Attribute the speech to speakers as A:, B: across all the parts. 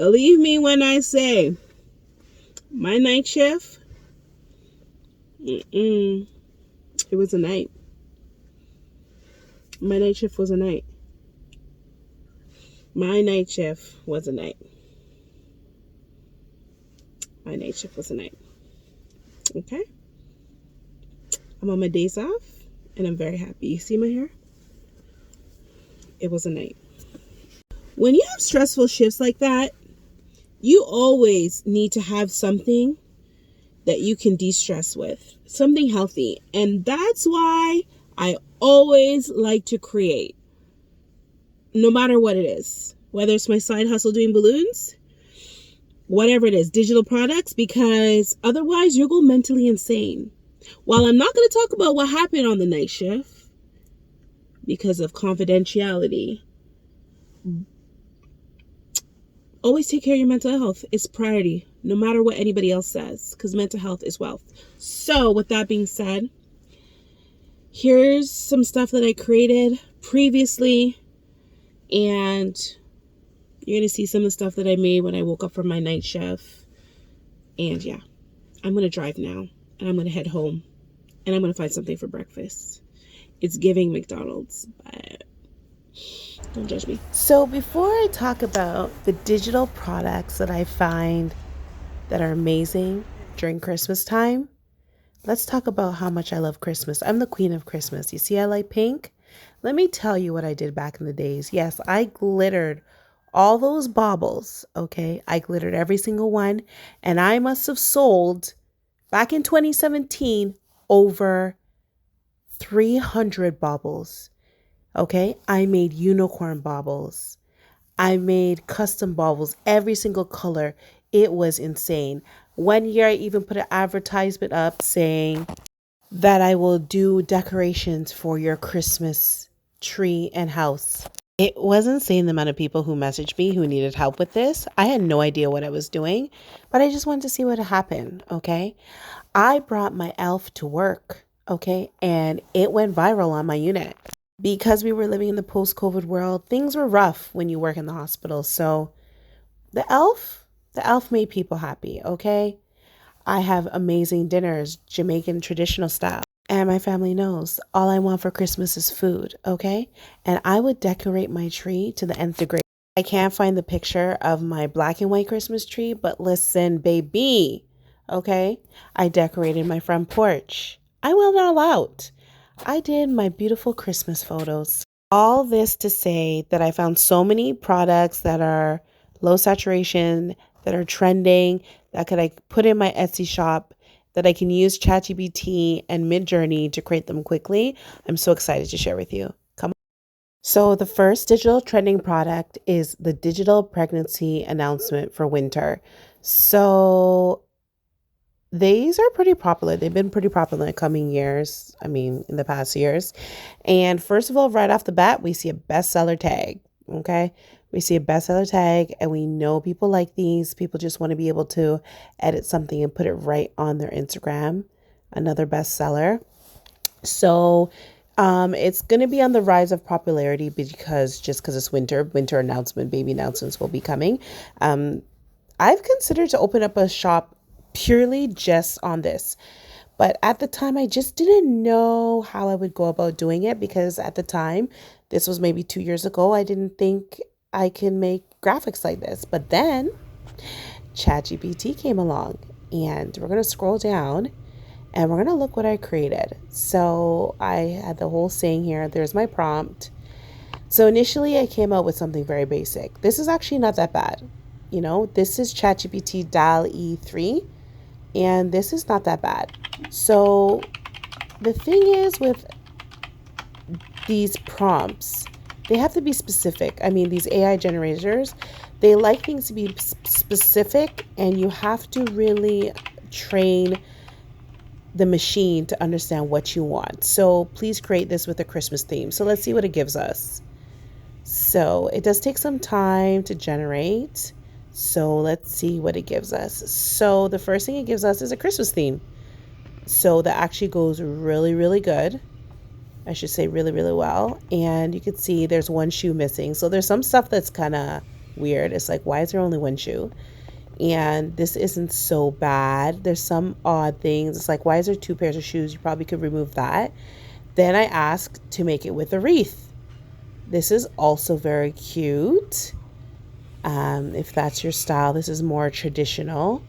A: Believe me when I say, my night shift, it was a night. My night shift was a night. My night shift was a night. My night shift was a night. Okay? I'm on my days off, and I'm very happy. You see my hair? It was a night. When you have stressful shifts like that, you always need to have something that you can de-stress with. Something healthy. And that's why I always like to create. No matter what it is. Whether it's my side hustle doing balloons, whatever it is, digital products, because otherwise you'll go mentally insane. While I'm not going to talk about what happened on the night shift because of confidentiality, always take care of your mental health. It's priority, no matter what anybody else says, because mental health is wealth. So with that being said, here's some stuff that I created previously, and you're going to see some of the stuff that I made when I woke up from my night shift. And yeah, I'm going to drive now, and I'm going to head home, and I'm going to find something for breakfast. It's giving McDonald's, but don't judge me. So before I talk about the digital products that I find that are amazing during Christmas time, let's talk about how much I love Christmas. I'm the queen of Christmas. You see, I like pink. Let me tell you what I did back in the days. Yes, I glittered all those baubles, okay? I glittered every single one, and I must have sold, back in 2017, over 300 baubles, okay? I made unicorn baubles. I made custom baubles, every single color. It was insane. One year, I even put an advertisement up saying that I will do decorations for your Christmas tree and house. It was insane the amount of people who messaged me who needed help with this. I had no idea what I was doing, but I just wanted to see what happened, okay? I brought my elf to work, okay? And it went viral on my unit. Because we were living in the post-COVID world, things were rough when you work in the hospital. So the elf made people happy, okay? I have amazing dinners, Jamaican traditional style. And my family knows all I want for Christmas is food, okay? And I would decorate my tree to the nth degree. I can't find the picture of my black and white Christmas tree, but listen, baby, okay? I decorated my front porch. I went all out. I did my beautiful Christmas photos. All this to say that I found so many products that are low saturation, that are trending, that I put in my Etsy shop, that I can use ChatGPT and Midjourney to create them quickly. I'm so excited to share with you. Come on. So the first digital trending product is the digital pregnancy announcement for winter. So these are pretty popular. They've been pretty popular in the coming years. In the past years. And first of all, right off the bat, we see a bestseller tag. Okay. We see a bestseller tag, and we know people like these. People just want to be able to edit something and put it right on their Instagram. Another bestseller. So it's going to be on the rise of popularity because it's winter announcement, baby announcements will be coming. I've considered to open up a shop purely just on this. But at the time, I just didn't know how I would go about doing it, because at the time, this was maybe 2 years ago, I didn't think I can make graphics like this. But then ChatGPT came along, and we're going to scroll down and we're going to look what I created. So I had the whole saying here. There's my prompt. So initially I came out with something very basic. This is actually not that bad. This is ChatGPT DALL-E 3, and this is not that bad. So the thing is with these prompts, they have to be specific. These AI generators, they like things to be specific, and you have to really train the machine to understand what you want. So please create this with a Christmas theme. So let's see what it gives us. So it does take some time to generate. So let's see what it gives us. So the first thing it gives us is a Christmas theme. So that actually goes really, really good. I should say really, really well. And you can see there's one shoe missing. So there's some stuff that's kind of weird. It's like, why is there only one shoe? And this isn't so bad. There's some odd things. It's like, why is there two pairs of shoes? You probably could remove that. Then I asked to make it with a wreath. This is also very cute. If that's your style, this is more traditional.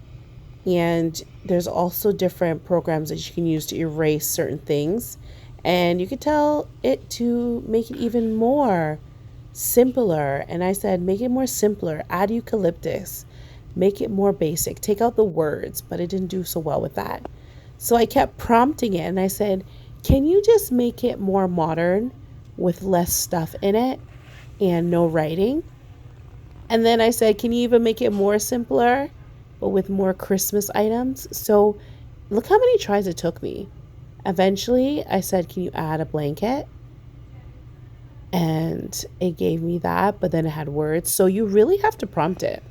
A: And there's also different programs that you can use to erase certain things. And you could tell it to make it even more simpler. And I said, make it more simpler. Add eucalyptus. Make it more basic. Take out the words, but it didn't do so well with that. So I kept prompting it and I said, can you just make it more modern with less stuff in it and no writing? And then I said, can you even make it more simpler, but with more Christmas items? So look how many tries it took me. Eventually, I said, can you add a blanket? And it gave me that, but then it had words. So you really have to prompt it.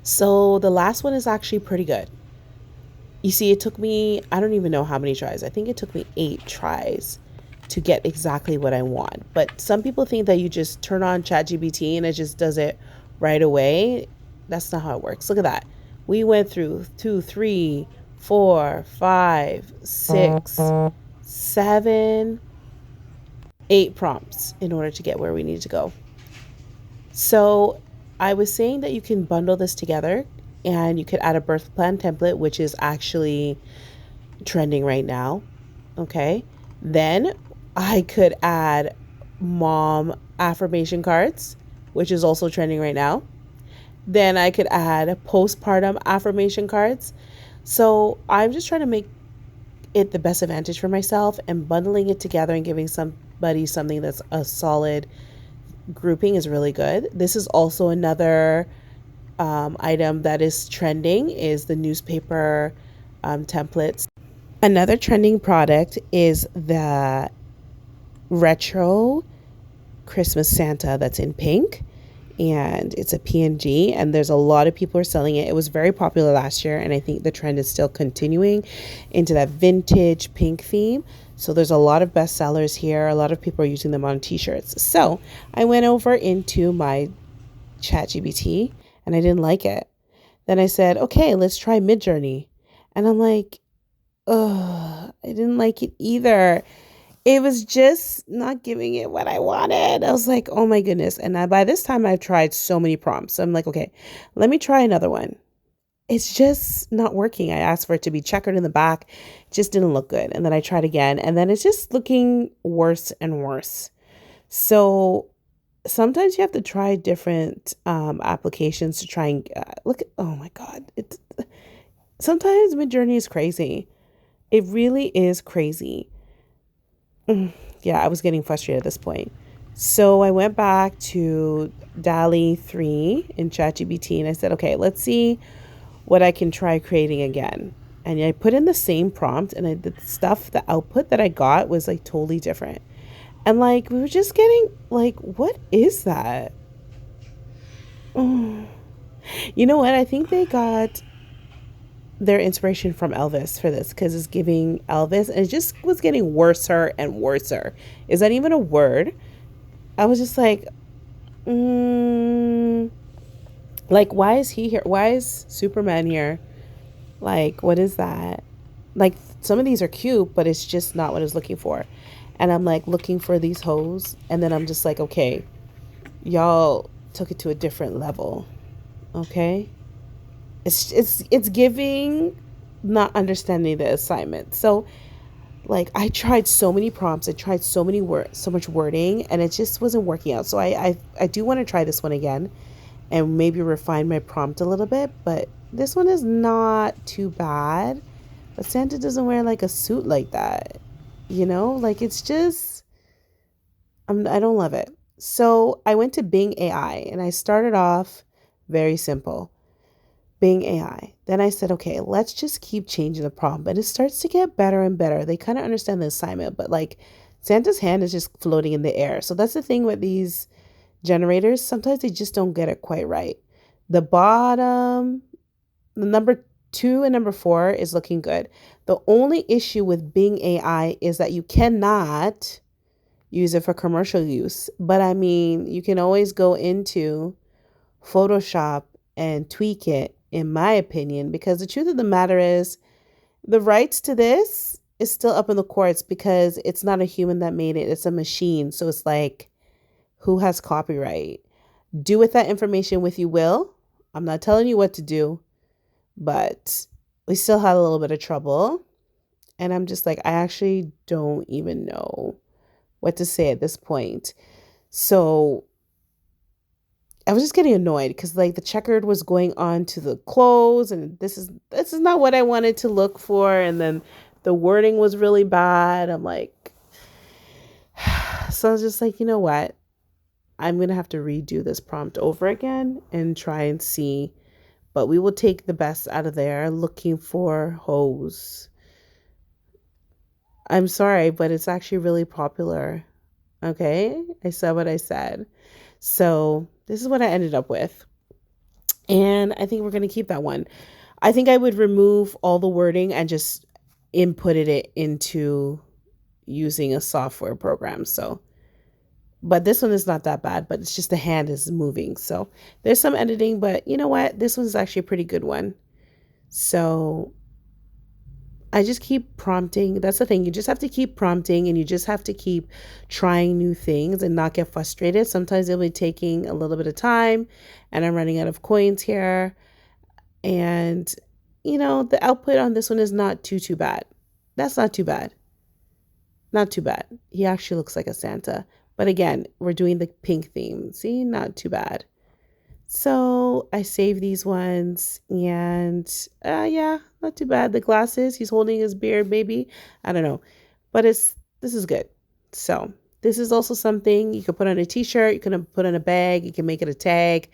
A: So the last one is actually pretty good. You see, it took me, I don't even know how many tries. I think it took me 8 tries to get exactly what I want. But some people think that you just turn on ChatGPT and it just does it right away. That's not how it works. Look at that. We went through 2, 3, 4, 5, 6, 7, 8 prompts in order to get where we need to go. So I was saying that you can bundle this together and you could add a birth plan template, which is actually trending right now. Okay. Then I could add mom affirmation cards, which is also trending right now. Then I could add postpartum affirmation cards. So I'm just trying to make it the best advantage for myself, and bundling it together and giving somebody something that's a solid grouping is really good. This is also another item that is trending, is the newspaper templates. Another trending product is the retro Christmas Santa that's in pink, and it's a PNG, and there's a lot of people are selling it. It was very popular last year, and I think the trend is still continuing into that vintage pink theme. So there's a lot of bestsellers here. A lot of people are using them on t-shirts. So I went over into my ChatGPT and I didn't like it. Then I said, okay, let's try Midjourney. And I'm like, ugh, I didn't like it either. It was just not giving it what I wanted. I was like, oh my goodness. And by this time I've tried so many prompts. So I'm like, okay, let me try another one. It's just not working. I asked for it to be checkered in the back. It just didn't look good. And then I tried again, and then it's just looking worse and worse. So sometimes you have to try different applications to try and look at, oh my God. Sometimes Midjourney is crazy. It really is crazy. Yeah, I was getting frustrated at this point. So I went back to DALL-E 3 in ChatGPT and I said, okay, let's see what I can try creating again. And I put in the same prompt, and the stuff, the output that I got was like totally different. And like, we were just getting like, what is that? Oh. You know what? I think they got their inspiration from Elvis for this, because it's giving Elvis, and it just was getting worser and worser. Is that even a word? I was just like, like, why is he here? Why is Superman here? Like, what is that? Like, some of these are cute, but it's just not what I was looking for. And I'm like looking for these hoes, and then I'm just like, okay, y'all took it to a different level. Okay? It's giving not understanding the assignment. So like, I tried so many prompts, I tried so much wording, and it just wasn't working out. So I do want to try this one again and maybe refine my prompt a little bit, but this one is not too bad. But Santa doesn't wear like a suit like that, you know, like, it's just, I don't love it. So I went to Bing AI and I started off very simple. Bing AI. Then I said, okay, let's just keep changing the prompt. But it starts to get better and better. They kind of understand the assignment, but like, Santa's hand is just floating in the air. So that's the thing with these generators. Sometimes they just don't get it quite right. The bottom, the number 2 and number 4 is looking good. The only issue with Bing AI is that you cannot use it for commercial use. But I mean, you can always go into Photoshop and tweak it, in my opinion, because the truth of the matter is the rights to this is still up in the courts because it's not a human that made it, it's a machine. So it's like, who has copyright? Do with that information with you will. I'm not telling you what to do, but we still had a little bit of trouble. And I'm just like, I actually don't even know what to say at this point. So I was just getting annoyed because like the checkered was going on to the clothes, and this is not what I wanted to look for. And then the wording was really bad. I'm like, so I was just like, you know what? I'm going to have to redo this prompt over again and try and see. But we will take the best out of there. Looking for hose. I'm sorry, but it's actually really popular. Okay? I said what I said. So this is what I ended up with. And I think we're going to keep that one. I think I would remove all the wording and just inputted it into using a software program. So, but this one is not that bad, but it's just the hand is moving. So there's some editing, but you know what? This one's actually a pretty good one. So I just keep prompting. That's the thing. You just have to keep prompting, and you just have to keep trying new things and not get frustrated. Sometimes it'll be taking a little bit of time, and I'm running out of coins here. And, you know, the output on this one is not too bad. That's not too bad. Not too bad. He actually looks like a Santa. But again, we're doing the pink theme. See, not too bad. So I saved these ones, and yeah, not too bad. The glasses, he's holding his beard, maybe. I don't know. But this is good. So this is also something you could put on a t-shirt, you can put on a bag, you can make it a tag.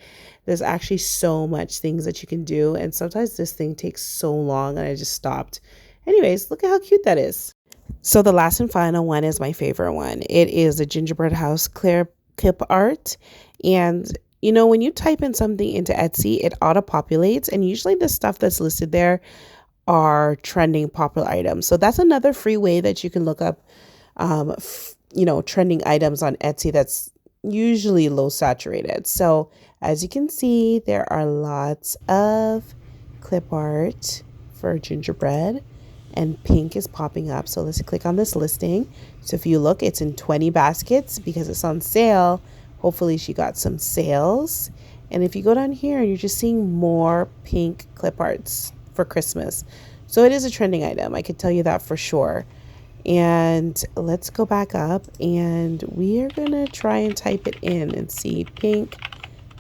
A: There's actually so much things that you can do. And sometimes this thing takes so long and I just stopped. Anyways, look at how cute that is. So the last and final one is my favorite one. It is the gingerbread house clear clip art. And you know, when you type in something into Etsy, it auto-populates, and usually the stuff that's listed there are trending popular items. So that's another free way that you can look up, you know, trending items on Etsy that's usually low saturated. So as you can see, there are lots of clip art for gingerbread, and pink is popping up. So let's click on this listing. So if you look, it's in 20 baskets because it's on sale. Hopefully she got some sales. And if you go down here, you're just seeing more pink clip arts for Christmas. So it is a trending item. I could tell you that for sure. And let's go back up, and we are going to try and type it in and see pink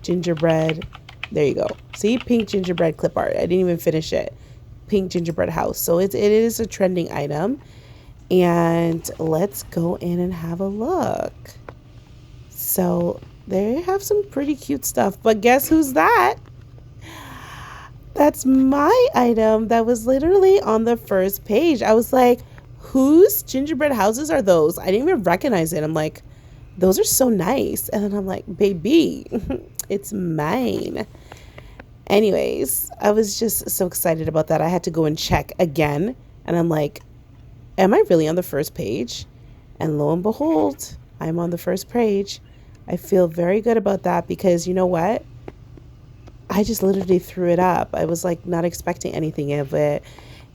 A: gingerbread. There you go. See, pink gingerbread clip art. I didn't even finish it. Pink gingerbread house. So it is a trending item. And let's go in and have a look. So they have some pretty cute stuff, but guess who's that? That's my item that was literally on the first page. I was like, whose gingerbread houses are those? I didn't even recognize it. I'm like, those are so nice. And then I'm like, baby, it's mine. Anyways, I was just so excited about that. I had to go and check again. And I'm like, am I really on the first page? And lo and behold, I'm on the first page. I feel very good about that because you know what? I just literally threw it up. I was like not expecting anything of it,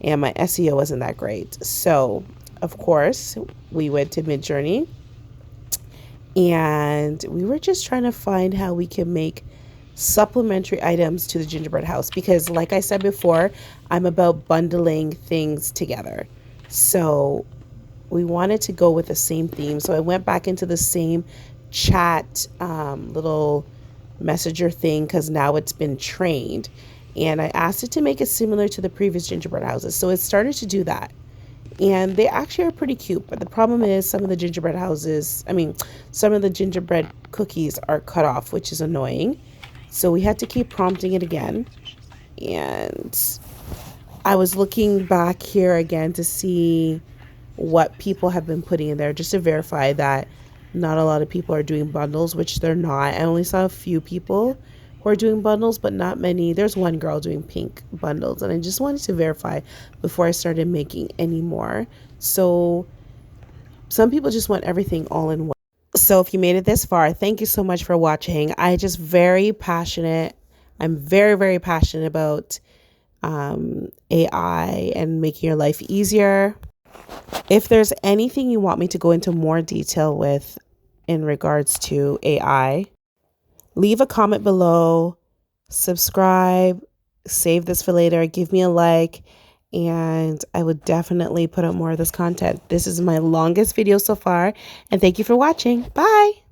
A: and my SEO wasn't that great. So, of course, we went to Midjourney, and we were just trying to find how we can make supplementary items to the gingerbread house because, like I said before, I'm about bundling things together. So, we wanted to go with the same theme. So, I went back into the same chat little messenger thing because now it's been trained, and I asked it to make it similar to the previous gingerbread houses. So it started to do that, and they actually are pretty cute. But the problem is some of the gingerbread cookies are cut off, which is annoying. So we had to keep prompting it again, and I was looking back here again to see what people have been putting in there just to verify that not a lot of people are doing bundles, which they're not. I only saw a few people who are doing bundles, but not many. There's one girl doing pink bundles, and I just wanted to verify before I started making any more. So some people just want everything all in one. So if you made it this far, thank you so much for watching. I'm very, very passionate about AI and making your life easier. If there's anything you want me to go into more detail with in regards to AI, leave a comment below, subscribe, save this for later, give me a like, and I would definitely put up more of this content. This is my longest video so far, and thank you for watching. Bye!